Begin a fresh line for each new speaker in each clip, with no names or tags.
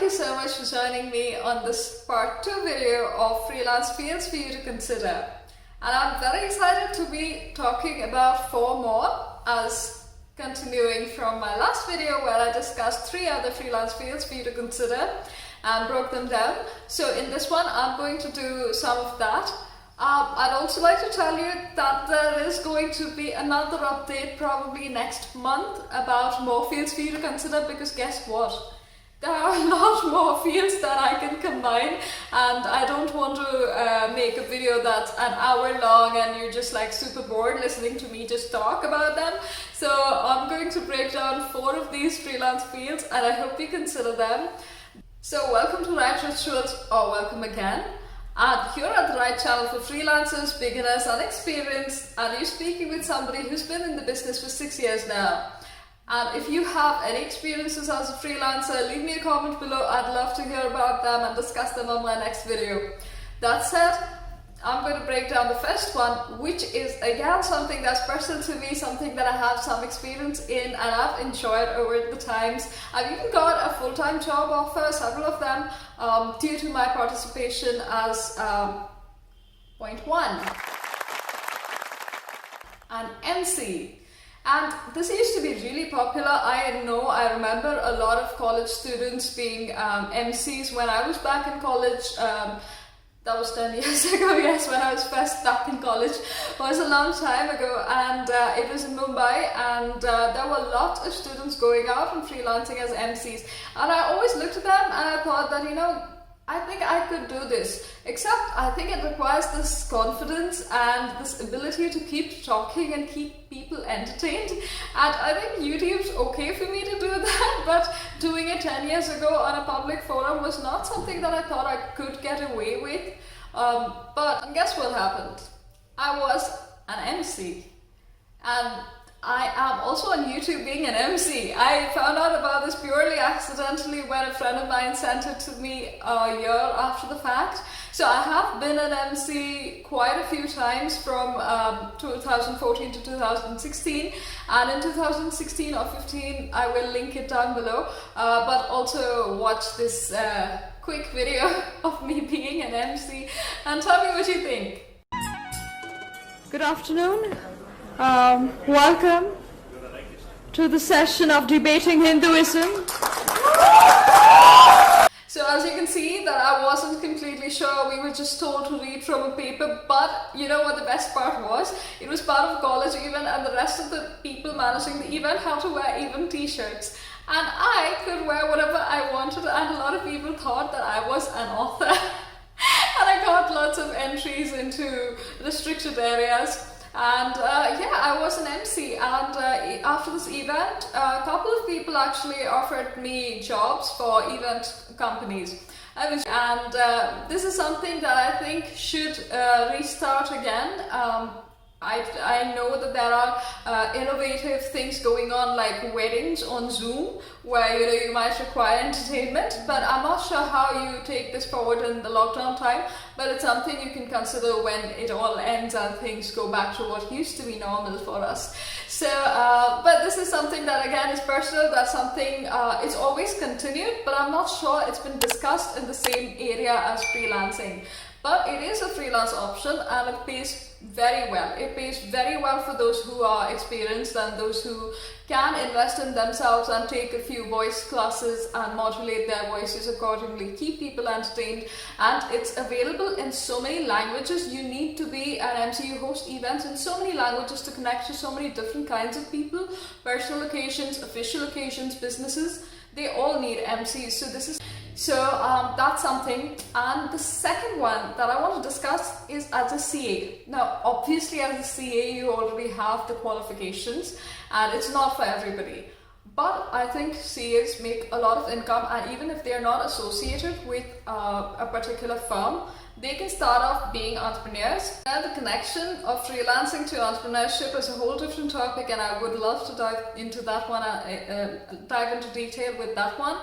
you so much for joining me on this part 2 video of freelance fields for you to consider. And I'm very excited to be talking about 4 more, as continuing from my last video where I discussed 3 other freelance fields for you to consider and broke them down. So in this one I'm going to do some of that. I'd also like to tell you that there is going to be another update probably next month about more fields for you to consider, because guess what? There are a lot more fields that I can combine, and I don't want to make a video that's an hour long and you're just like super bored listening to me just talk about them. So I'm going to break down 4 of these freelance fields and I hope you consider them. So welcome to Right Rituals, or welcome again. And you're at the right channel for freelancers, beginners, unexperienced, and you're speaking with somebody who's been in the business for 6 years now. And if you have any experiences as a freelancer, leave me a comment below. I'd love to hear about them and discuss them on my next video. That said, I'm going to break down the first one, which is again something that's personal to me, something that I have some experience in and I've enjoyed over the times. I've even got a full-time job offer, several of them, due to my participation as point 1, an MC. And this used to be really popular. I remember a lot of college students being MCs when I was back in college. That was 10 years ago, yes, when I was first back in college. It was a long time ago, and it was in Mumbai, and there were a lot of students going out and freelancing as MCs. And I always looked at them and I thought that, I think I could do this, except I think it requires this confidence and this ability to keep talking and keep people entertained. And I think YouTube's okay for me to do that, but doing it 10 years ago on a public forum was not something that I thought I could get away with. But guess what happened? I was an MC, and I am also on YouTube being an MC. I found out about this purely accidentally when a friend of mine sent it to me a year after the fact. So I have been an MC quite a few times from 2014 to 2016, and in 2016 or 15 I will link it down below, but also watch this quick video of me being an MC and tell me what you think. Good afternoon. Welcome to the session of Debating Hinduism. So as you can see that I wasn't completely sure, we were just told to read from a paper, but you know what the best part was? It was part of a college event and the rest of the people managing the event had to wear even t-shirts. And I could wear whatever I wanted, and a lot of people thought that I was an author. And I got lots of entries into restricted areas. And yeah, I was an MC, and after this event, a couple of people actually offered me jobs for event companies. And this is something that I think should restart again. I know that there are innovative things going on, like weddings on Zoom, where you might require entertainment, but I'm not sure how you take this forward in the lockdown time, but it's something you can consider when it all ends and things go back to what used to be normal for us. So, but this is something that again is personal, that's something, it's always continued, but I'm not sure it's been discussed in the same area as freelancing. But it is a freelance option and it pays very well. It pays very well for those who are experienced and those who can invest in themselves and take a few voice classes and modulate their voices accordingly, keep people entertained, and it's available in so many languages. You need to be an MC, you host events in so many languages to connect to so many different kinds of people, personal occasions, official occasions, businesses, they all need MCs. So that's something. And the second one that I want to discuss is as a CA. Now obviously as a CA you already have the qualifications and it's not for everybody, but I think CAs make a lot of income, and even if they are not associated with a particular firm, they can start off being entrepreneurs. And the connection of freelancing to entrepreneurship is a whole different topic, and I would love to dive into that one, dive into detail with that one.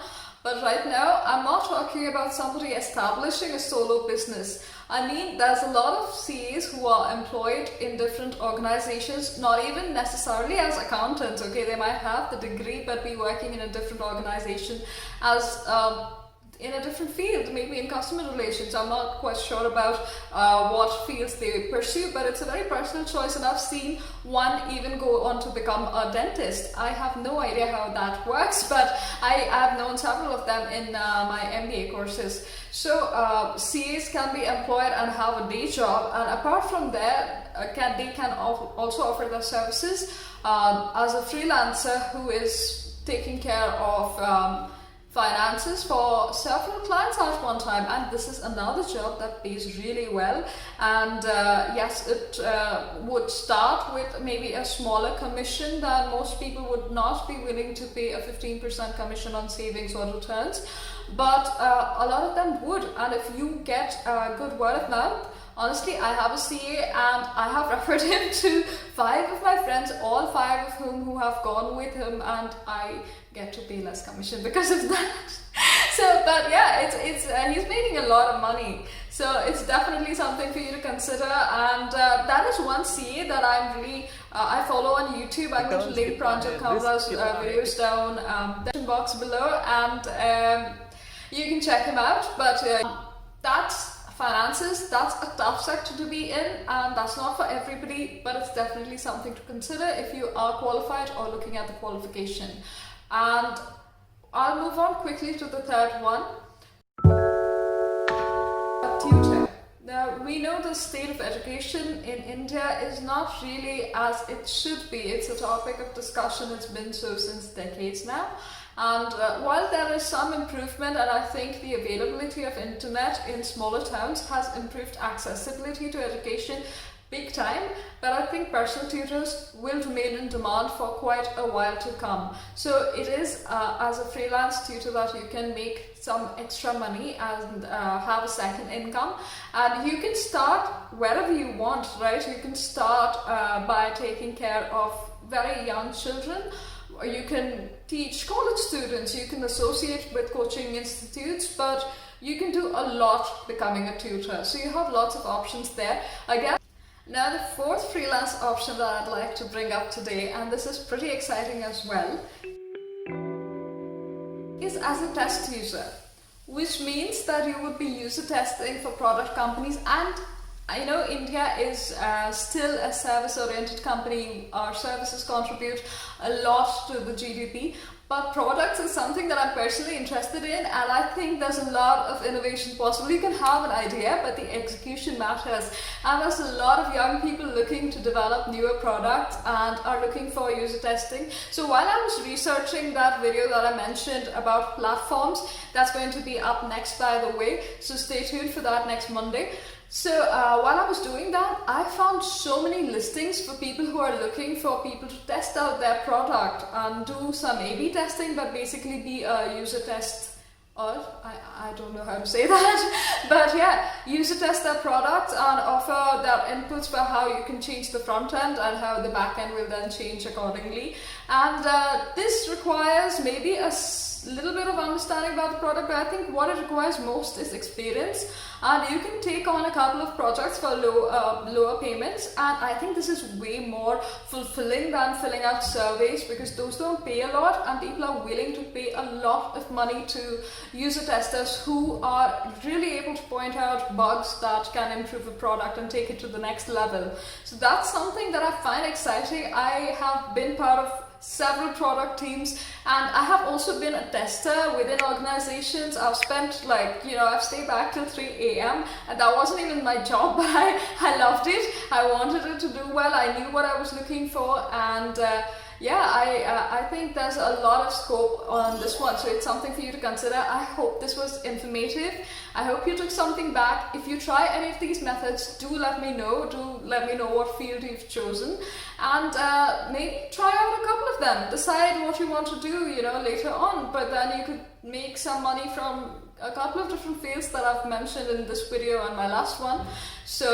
But right now, I'm not talking about somebody establishing a solo business. I mean, there's a lot of CAs who are employed in different organizations, not even necessarily as accountants, okay? They might have the degree but be working in a different organization as in a different field, maybe in customer relations. I'm not quite sure about what fields they pursue, but it's a very personal choice, and I've seen one even go on to become a dentist. I have no idea how that works, but I've known several of them in my MBA courses. So CAs can be employed and have a day job, and apart from that, they can also offer their services as a freelancer who is taking care of finances for several clients at one time. And this is another job that pays really well, and yes, it would start with maybe a smaller commission than most people would not be willing to pay a 15% commission on savings or returns, but a lot of them would. And if you get good word of mouth, honestly, I have a CA and I have referred him to 5 of my friends, all 5 of whom have gone with him, and I get to pay less commission because of that. So, but yeah, it's he's making a lot of money. So it's definitely something for you to consider, and that is one CA that I'm really, I follow on YouTube. I'm going to link Pranjal Kamra's videos down the description box below, and you can check him out. But that's finances, that's a tough sector to be in, and that's not for everybody, but it's definitely something to consider if you are qualified or looking at the qualification. And I'll move on quickly to the third one. A tutor. Now, we know the state of education in India is not really as it should be. It's a topic of discussion. It's been so since decades now. And while there is some improvement, and I think the availability of internet in smaller towns has improved accessibility to education big time, but I think personal tutors will remain in demand for quite a while to come. So it is as a freelance tutor that you can make some extra money and have a second income, and you can start wherever you want, right? You can start by taking care of very young children, or you can teach college students, you can associate with coaching institutes, but you can do a lot becoming a tutor. So you have lots of options there. Again, now the fourth freelance option that I'd like to bring up today, and this is pretty exciting as well, is as a test user, which means that you would be user testing for product companies. And I know India is still a service-oriented company. Our services contribute a lot to the GDP, but products is something that I'm personally interested in, and I think there's a lot of innovation possible. You can have an idea, but the execution matters. And there's a lot of young people looking to develop newer products and are looking for user testing. So while I was researching that video that I mentioned about platforms, that's going to be up next, by the way, so stay tuned for that next Monday. So while I was doing that, I found so many listings for people who are looking for people to test out their product and do some A/B testing, but basically be a user test, or I don't know how to say that, but yeah, user test their product and offer their inputs for how you can change the front end and how the back end will then change accordingly. And this requires maybe a little bit of understanding about the product, but I think what it requires most is experience, and you can take on a couple of projects for lower payments, and I think this is way more fulfilling than filling out surveys, because those don't pay a lot and people are willing to pay a lot of money to user testers who are really able to point out bugs that can improve a product and take it to the next level. So that's something that I find exciting. I have been part of several product teams, and I have also been a tester within organizations. I've spent I've stayed back till 3 a.m. and that wasn't even my job, but I loved it. I wanted it to do well. I knew what I was looking for, and I think there's a lot of scope on this one, so it's something for you to consider. I hope this was informative. I hope you took something back. If you try any of these methods, do let me know. Do let me know what field you've chosen, and maybe try out a couple of them. Decide what you want to do, later on. But then you could make some money from a couple of different fields that I've mentioned in this video and my last one. So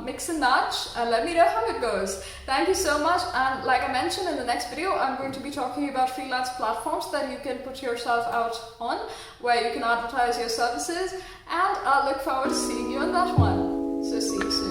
mix and match and let me know how it goes. Thank you so much, and like I mentioned, in the next video I'm going to be talking about freelance platforms that you can put yourself out on, where you can advertise your services, and I look forward to seeing you on that one. So see you soon.